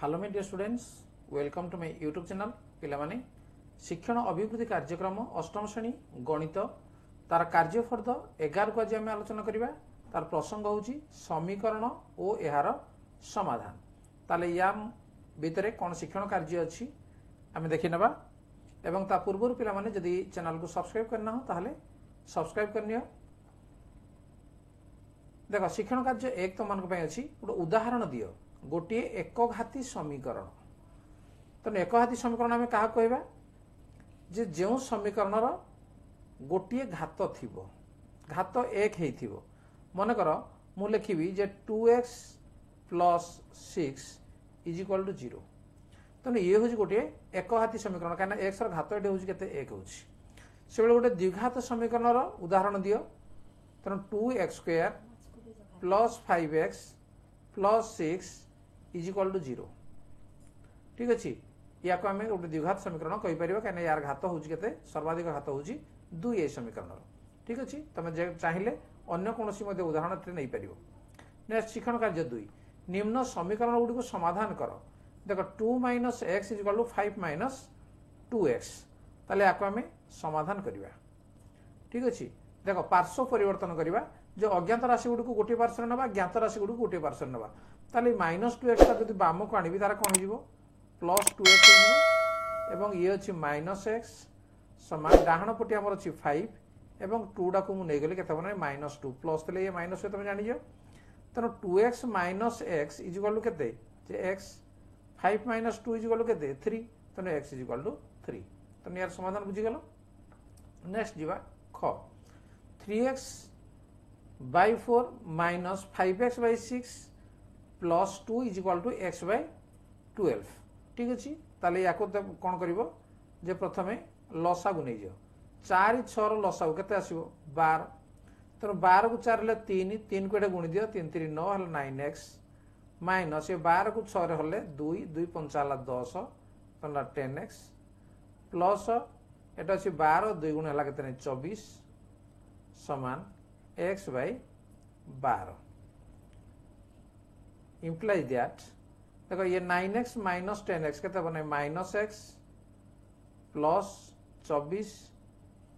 Hello my dear students, welcome to my YouTube channel. पिला माने शिक्षण अभिवृद्धि कार्यक्रम अष्टम श्रेणी गणित तार कार्यफर्द 11 को आज आम आलोचना करवा। तार प्रसंग होची समीकरण और यार समाधान। ताले या भितर कौन शिक्षण कार्य अच्छी आम देखी नबा एवं ता पूर्व पिला माने जदि चैनल को सब्सक्राइब करना हो ताहले सब्सक्राइब करनियो। देख शिक्षण कार्य एक तो मान अच्छी गोटे उदाहरण दियो गोटे एकघाती समीकरण। तेना एकघाती समीकरण आम क्या कहवा जे जो समीकरण गोटे घात थी घात एक हो मनकर मु लिखी जे 2x + 6 इज इक्वल टू 0। तेणु ये हूँ गोटे एकघाती समीकरण कहीं एक्स घात ये हूँ के एक हो गोटे द्विघात समीकरण उदाहरण दियो। तेणु 2x² + 5x + 6 is equal to 0। ठीक अच्छे या आम गोटे द्विघात समीकरण कहीपर कहीं यार घात हूँ के सर्वाधिक घात हूँ 2 ए समीकरण। ठीक अच्छे तुम चाहिए अन्य कौन उदाहरण नहीं पार। नेक्स्ट शिक्षण कार्य 2 निम्न समीकरण गुड़ी को समाधान कर। देख 2 - x is equal to 5 - 2x ताले आपको आम समाधान करवा। ठीक अच्छे देख पार्श्व परिवर्तन करवा जो अज्ञात राशि गुड़ी को गोटे पार्श्व ना ज्ञात राशि गुड़ी को गोटे पार्श्व ना ताले -2x जब बाम को आनी तार कौन हो +2x एवं ये अच्छी -x समान डाहाण पटी आम अच्छी 5 एवं 2 टाक मुझे गली के -2 प्लस थे ये माइनस तुम जानिज। तेणु 2x - x is equal to के x 5 - 2 इज इक्वल टू के 3। तेणु x इज इक्वल टू 3। तेणु यार समाधान बुझीगल। नेक्स्ट जीवा ख 3x by 4 - 5x by 6 + 2 is equal to x by 12। ठीक अच्छे ताले या कौन कर प्रथम लसागु नहीं जाओ 4 6 लसागु के 12। तेणु 12 को 4 3 3 को गुणी दियो 3 3 9 है 9x माइनस ये 12 को 6 हेल्ले 2 2 5 है 10 10x प्लस एटा अच्छी 12 2 गुण है के 24 समान x by 12 implies that देखो ये 9x माइनस 10x के -x प्लस 24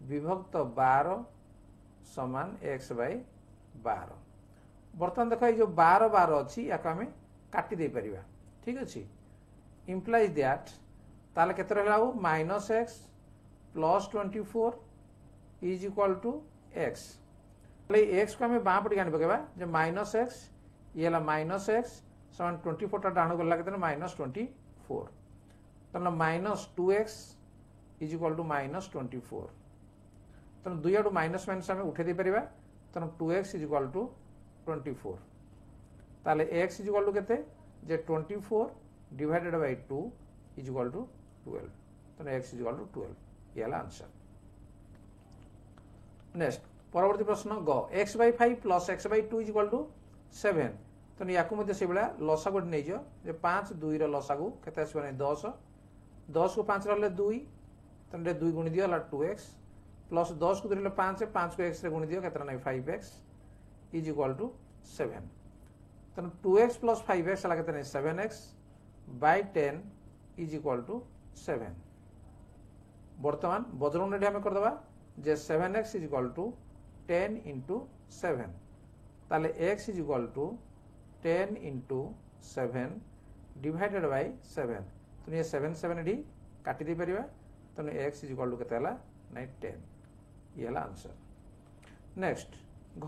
विभक्त 12 समान x by 12। बर्तमान देखो ये जो 12 12 अच्छी या आम काटी दे परिबा। ठीक अच्छे implies that ताले केते रहला -x plus 24 is equal to x। X को आम बाँ पटी आनी पकेबा जो -x ये -x समान 24 टा डाण गला के -24 तेना -2x इज इक्वल टू -24। तेना दुई आड़ू माइनस माइनस आम उठे पारिबा। तेना 2x इज इक्वल टू 24 ताले x इज इक्वल टू केते जे 24 divided by 2 is equal to 12। तेना x इज इक्वल टू 12 ये आंसर। नेक्स्ट परवर्ती प्रश्न ग x by 5 + x by 2 is equal to 7। तेणु या से लसागु नहीं जो 5 2 लसागु के 10 10 को 5 रहा 2 तेनाली 2 गुणी दियो 2x प्लस 10 को 2 5 5 को x गुणी दियो के 5x इज इक्वल टू 7। तेणु 2x + 5x है के 7x by 10 is equal to 7। बर्तमान बज्रगुण आम करदे जे 7x इज इक्वल टू 10 × 7 ताले x is equal to 10 × 7 divided by 7। तेणु ये 7 7 ये काटी दे परिबा। तेणु x इज इक्वल टू केते हला 10 ये हला आंसर। नेक्स्ट घ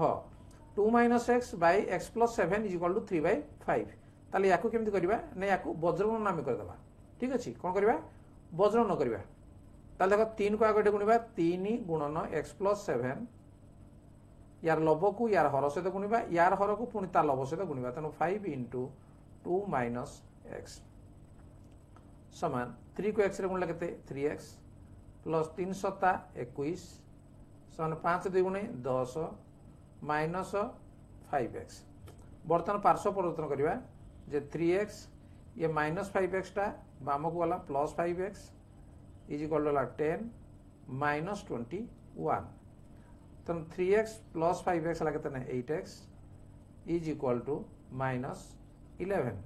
2 - x by x + 7 is equal to 3/5 ताले याकू केमती करबा ना याकू वज्रगुण नाम करदबा। ठीक अच्छे कौन करबा वज्रगुण करबा ताले देखो 3 को आगे गुणिबा 3 × x + 7 यार लभ को यार हर सहित गुणा यार हर को पुणी तार लभ सहित गुणा। तेणु 5 × 2 - x समान 3 को x गुणिले के 3x प्लस 3 7 21 समान 5 2 गुणे 10 माइनस 5x। बर्तमान पार्श्व परिवर्तन करवा जे 3x ये -5x टा बाम को गला +5x इज इक्वल टू 10 - 21। तेणु 3x + 5x है के 8x इज इक्वल टू -11।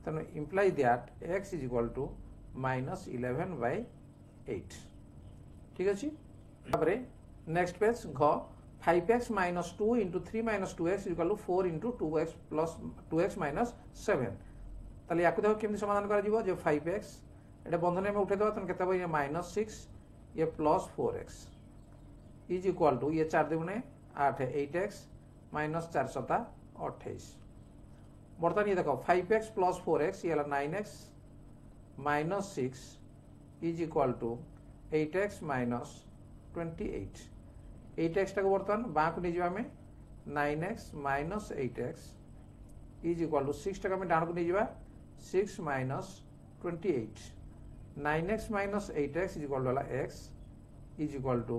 तेणु imply that x is equal to -11/8 ठीक अच्छे। नेक्स्ट पेज घ 5x - 2 × 3 - 2x equal to 4 × 2x plus 2x - 7 ताले याकु देखो केमती समाधान करा जीवो जे 5x एटा बंधन में उठे देबा तन केते ये -6 ये plus 4x is equal to ये 4 दुने 8 8x - 4 7 28 बर्तमान ये देखो 5x प्लस 4x ये 9x - 6 is equal to 8x - 28 8x टाक बर्तमान बाँ को नहीं आम 9x - 8x is equal to 6 टाक डाण को नहीं 6 - 28 9x - 8x is equal to x is equal to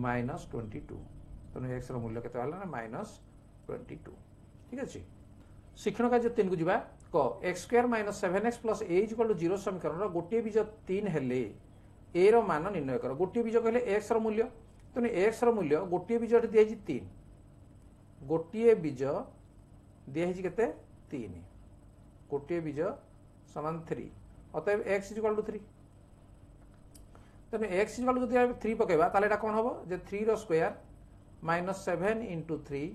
-22 तेणु x मूल्य के -22 ठीक अच्छे। शिक्षण कार्य 3 को जा क x² - 7x + a = 0 समीकरण गोटे बीज 3 हेले a रो मान निर्णय कर गोटे बीज कहले x रो मूल्य तेणु x रो मूल्य गोटे बीज दिखाई 3 गोटे बीज दिखाई केते 3 गोटे बीज समान 3 अतएव x = 3 तेणु x = 3 पकेबा ताले एटा कोन हबो जे 3 रो square -7 × 3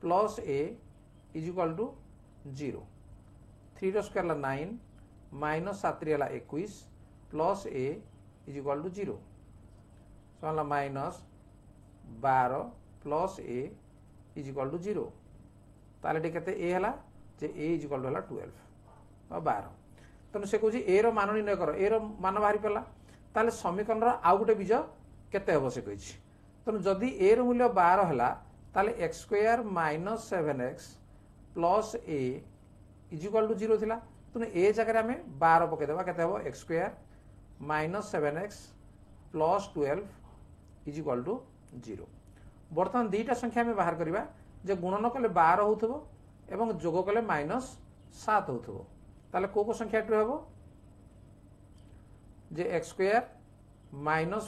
plus a is equal to 0 3 रो स्क्वायर 9 -7 रे 21 plus a is equal to 0 समान -12 plus a is equal to 0 ताले टे केते a हला जे a इज इक्वल टू 12 और 12 तेणु से कहूँ a रो मान निर्णय कर a रो मान बाहरी पड़ा ताले समीकरण आउ गोटे बीज केते हबो से कहिछि तेणु जदि a रो मूल्य 12 हला ताले x² - 7x plus a is equal to 0 थिला तेणु a जगह आम 12 पकई देबा केते हबो x² - 7x plus 12 is equal to 0 बर्तमान दीटा संख्या में बाहर करबा जे गुणन कले 12 होथबो एवं जोग कले -7 होथबो ताले को संख्या टू हबो जे x² -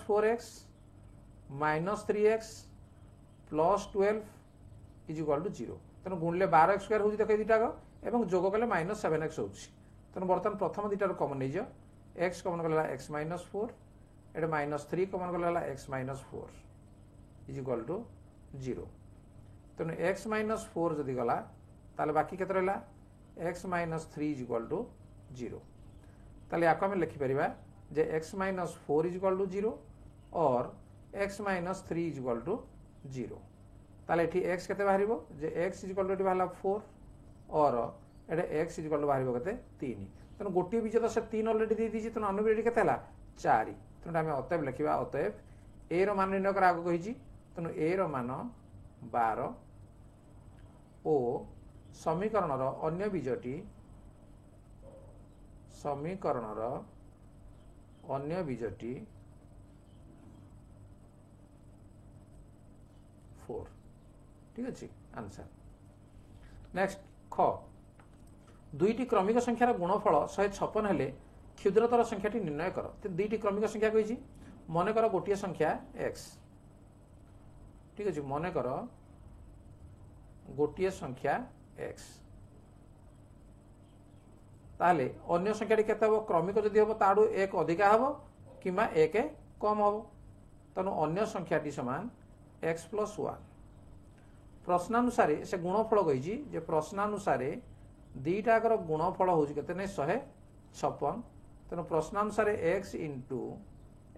4x - 3x plus 12 is equal to 0 तेणु गुणले 12x² हो देख दीटा एवं जोग कले -7x हो तेणु बर्तमान प्रथम दीटार कमन नहीं जाओ x कमन गला x - 4 एटा -3 कमन गला x - 4 इज इक्वल टू 0 तेणु x - 4 जदि गला ताले बाकी केते रहला x - 3 इज इक्वल टू 0 ताले याको हम लिखि परिबा जे x - 4 इज इक्वल टू 0 और x - 3 इज इक्वल टू 0 ताले एठी x केते बाहरिबो जे x इज इक्वल टू एठी बाहला 4 और एटा x इज इक्वल टू बाहरिबो केते 3 तेणु गोटे बीज तो से 3 ऑलरेडी दे दीजी तेणु अन्य बीज केते हला 4 तेणु आम अतएव लिखा अतएव a रो मान निर्णय कर आगे कही तेणु a रो मान 12 ओ समीकरण अन्य बीजटी बीजटी 4 ठीक अच्छे आंसर। नेक्स्ट ख दुईटी क्रमिक संख्यार गुणफल 156 हेले क्षुद्रतर संख्याटी निर्णय कर तो दुईटी क्रमिक संख्या कही मन कर गोटे संख्या x ठीक अच्छे मन कर गोटे संख्या x ताले अन्य संख्याटी केते हबो क्रमिक जदि हबो ताडू एक अधिका हबो किंबा एक कम हबो तेणु अन्य संख्याटी समान x + 1 प्रश्नानुसार से गुणफल कही जे प्रश्नानुसार दीटाकर गुणफल हूँ के 156 तेणु प्रश्नानुसार x ×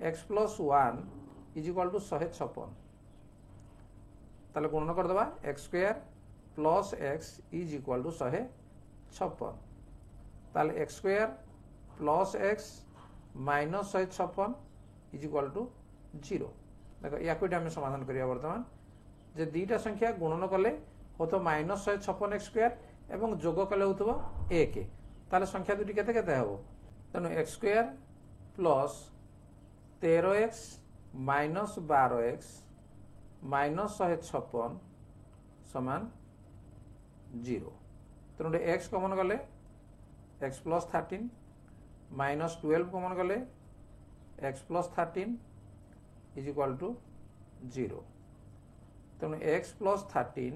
x + 1 is equal to 156 ताले गुणन करदे x² + x is equal to 156 ताले x² + x - 156 is equal to 0 देखो या आम समाधान करिया वर्तमान जे दीटा संख्या गुणन कले हो तो -156x² एवं जोग कले हो 1 ताले संख्या दुटी केते केते हबो तेणु x² + 13x - 12x - 156 समान 0 तेणु x कमन गले x + 13 -12 कमन गले x + 13 इज इक्वल टू 0 तेणु x + 13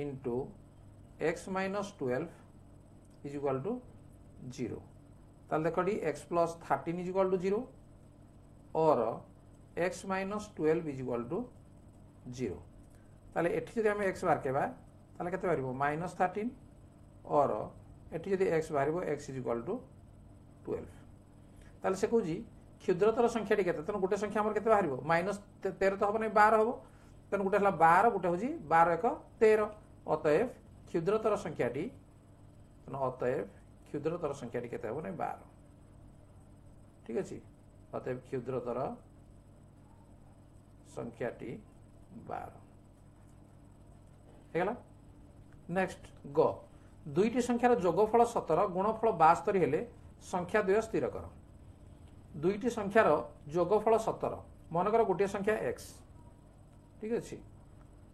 into x - 12 is equal to 0 ताले देखो x plus 13 is equal to 0 और x minus 12 is equal to 0 ताले एठी जदि हमें x बाहर केबा ताले केते बारिबो -13 और एठी जदि x बारिबो x इज इक्वाल टू 12 ताले से कहूजी क्षुद्रतर संख्या टी केते तन गोटे संख्या हमर केते बाहरिबो -13 तो हबो नै 12 हबो तन गोटे हला 12 गोटे होजी 12 1 13 अतएव क्षुद्रतर संख्या टी तन अतएव क्षुद्रतर संख्या टी केते हबो नै 12 ठीक अछि अतएव क्षुद्रतर संख्या टी 12 हेगला नेक्स्ट ग दुईटी संख्यार जोगफल 17 गुणफल 72 हेले संख्या द्वय स्थिर कर दुईटी संख्यार जोगफल 17 मनकर गोटे संख्या x ठीक अछि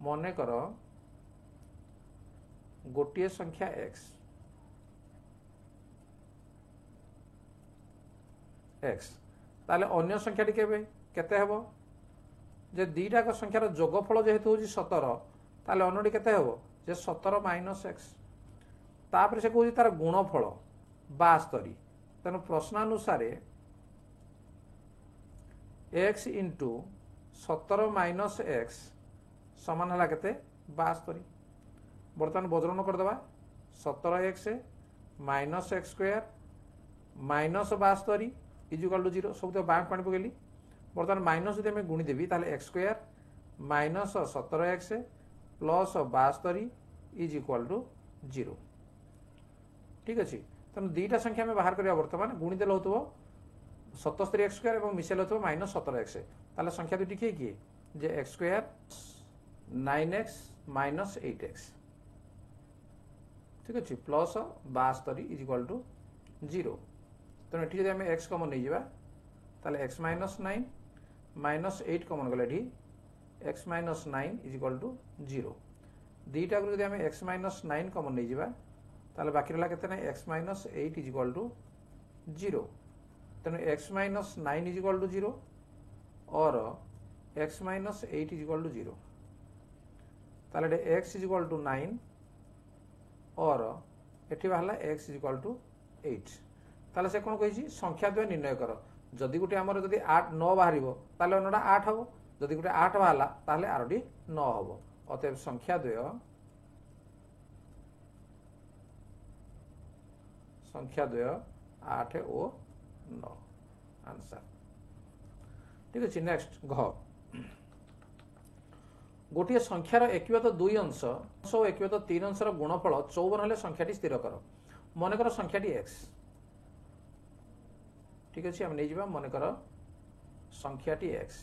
मनकर गोटे संख्या x ताले अन्य संख्या टी केते हेबो जे दीटा का संख्यार जोगफल जेहेतु होजी 17 ताले अन्यटी केते हेबो जे 17 माइनस x तापर से कहूजी तार गुणफल 72 तेणु प्रश्नानुसार x इंटू 17 माइनस x समान है केते 72 बर्तमान बज्रन करदे 17x minus x square minus 72 is equal to 0 सब तो बैंक पानी पकेली बर्तमान माइनस जब मैं गुणी देवी ताले x square minus 17x plus 72 is equal to 0 ठीक अच्छे तेना दुईटा संख्या में बाहर करवा बर्तमान गुणी देल हो 77x स्क्वायर और मिसेल हो माइनस 17x ताले संख्या दुटी किए किए जे x square 9x minus 8x ठीक अच्छे प्लस 72 इज इक्वल टू 0 तेणु ये जब एक्स कमन नहीं जावा ताले एक्स माइनस 9 माइनस 8 कमन गले x minus 9 is equal to 0 दुईटा को जब एक्स माइनस 9 कमन नहीं जावा ताले बाकी रहा केते नहीं x minus 8 is equal to 0 तेणु x minus 9 is equal to 0 और x minus 8 is equal to 0 ताले एक्स इज इक्वल टू 9 और एठी बाहला एक्स इज इक्वल टू 8 ताले से कौन कही संख्या द्वय निर्णय कर जदि गोटे आमर जदि 8 9 बाहर ताले अन्यटा 8 हम जदि गोटे 8 बाहला ताले आरोटी 9 हम अतएव संख्या द्वय 8 और 9 आंसर ठीक अच्छे नेक्स्ट घ गोटे संख्यार एकवत 2 अंश और एकवत 3 अंशर गुणफल 54 हेले संख्याटी स्थिर कर मनकर संख्याटी x ठीक अच्छे हम नहीं मनकर संख्याटी x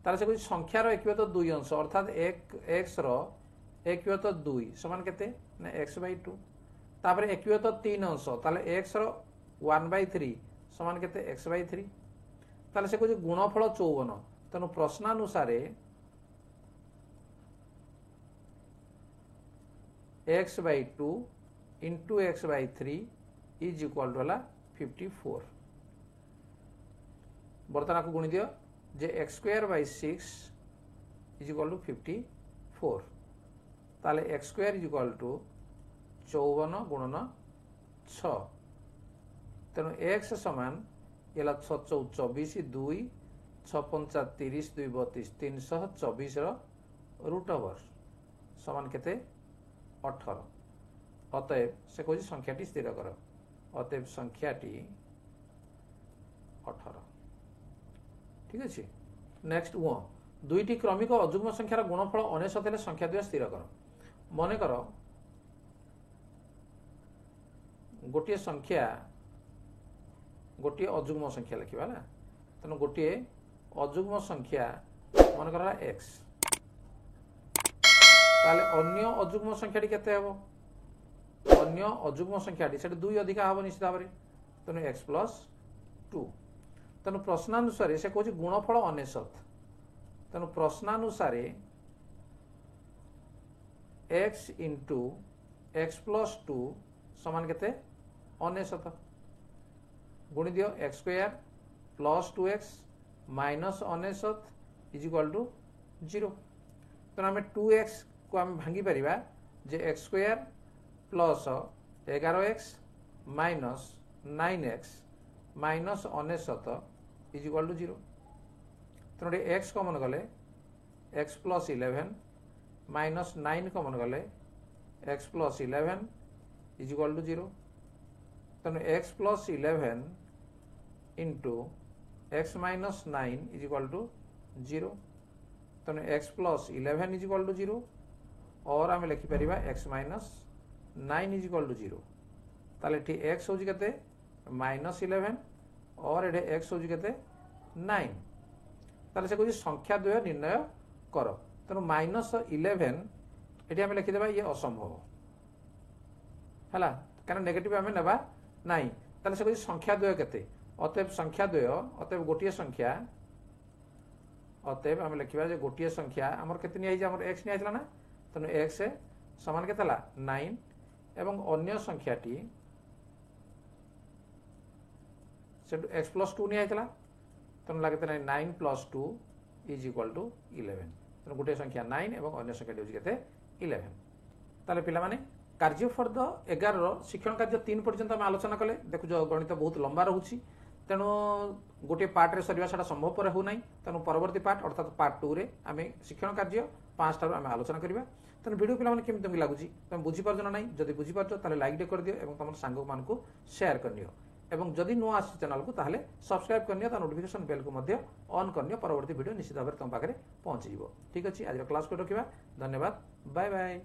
तार से संख्यार एकवत 2 अंश अर्थात x एकवत 2 समान केते ना x बाई 2 तापर एकवत 3 अंश ताले x 1/3 समान केते x बाई 3 ताले से कुछ गुणफल 54 तेणु प्रश्नानुसार x बाई 2 इंटू x बाई 3 इज इक्वल टू 54 बर्तमान आपको गुणी दियो जे x square by 6 is equal to 54 ताले x square is equal to 54 गुणन 6 तेणु एक्स समान ये 24 2 6 5 30 2 32 324 रूट ओवर समान केते 18 अतएव से कह संख्याटी स्थिर कर अतएव संख्याटी 18 ठीक अच्छे नेक्स्ट वो दुईटी क्रमिक अजुग्म संख्यार गुणफल 99 हेले संख्या द्वय स्थिर कर मन कर गोटे संख्या गोटे अजुग्म संख्या लिखा ना तेणु गोटे अजुग्म संख्या मन कर एक्स ताले अन्य अजुग्म संख्याटी केते हेबो अन्य अजुग्म संख्याटी से 2 अधिका हम निश्चित भाव में तेणु एक्स प्लस 2 तेणु प्रश्नानुसार से कह गुणफल 99 तेणु प्रश्नानुसार एक्स इंटू एक्स प्लस 2 समान केते 99 गुणी दियो x square plus 2x minus 99 is equal to 0 तेणु आम 2x को आम भांगी पारिबा जे x square plus 11x minus 9x minus 69 is equal to 0। तेणु एक्स कमन गले एक्स प्लस 11 माइनस 9 कमन गले x plus 11 is equal to 0। तेणु x plus 11 into x minus 9 is equal to 0। तेणु x plus 11 is equal to 0 और आम लिखिपर x minus 9 is equal to 0। ताले एठी एक्स होची केते माइनस 11 और एठे एक्स होची केते 9। ताले से कहूँ संख्या द्वय निर्णय कर। तेणु माइनस 11 एठी आम लिखिदेबा ये असंभव है कारण नेगेटिव आम नेबा नाई। ताले से कहूँ संख्या द्वय केते अतएव संख्या द्वय अतएव गोटे संख्या अतएव आम लिखा जे गोटे संख्या आमर केते नहीं आमर एक्स नहीं ना। तेणु एक्स समान के 9 एवं अन्य संख्याटी एक्स प्लस 2 नहीं तेणु लगे 9 प्लस 2 इज इक्वाल टू 11। तेणु गोटे संख्या 9 एवं अन्य संख्याटी होते 11। ताले पिला माने कार्यफल 11 शिक्षण कार्य 3 पर्यंत आम आलोचना कले। देखु गणित बहुत लंबा रोचे तेणु गोटे पार्ट रे सरिया साटा संभव पर होना। तेणु परवर्ती पार्ट अर्थात पार्ट 2 रे आम शिक्षण कार्य 5 टा आम आलोचना करवा। तेणु वीडियो पिला केमी तुमको लगुच तुम बुझीपार ना नहीं जब बुझीपार ताले लाइक टे कर दियो एवं तुम सांग मानकु शेयर करनियो एवं जदि नुआ आसी चैनल को ताहले सब्सक्राइब करनियो ता नोटिफिकेशन बेल को मध्य ऑन करनियो परवर्ती वीडियो निश्चित भाव तुम पाखे पहुंची जीवो। ठीक अच्छे आज क्लास को रखा। धन्यवाद। Bye bye.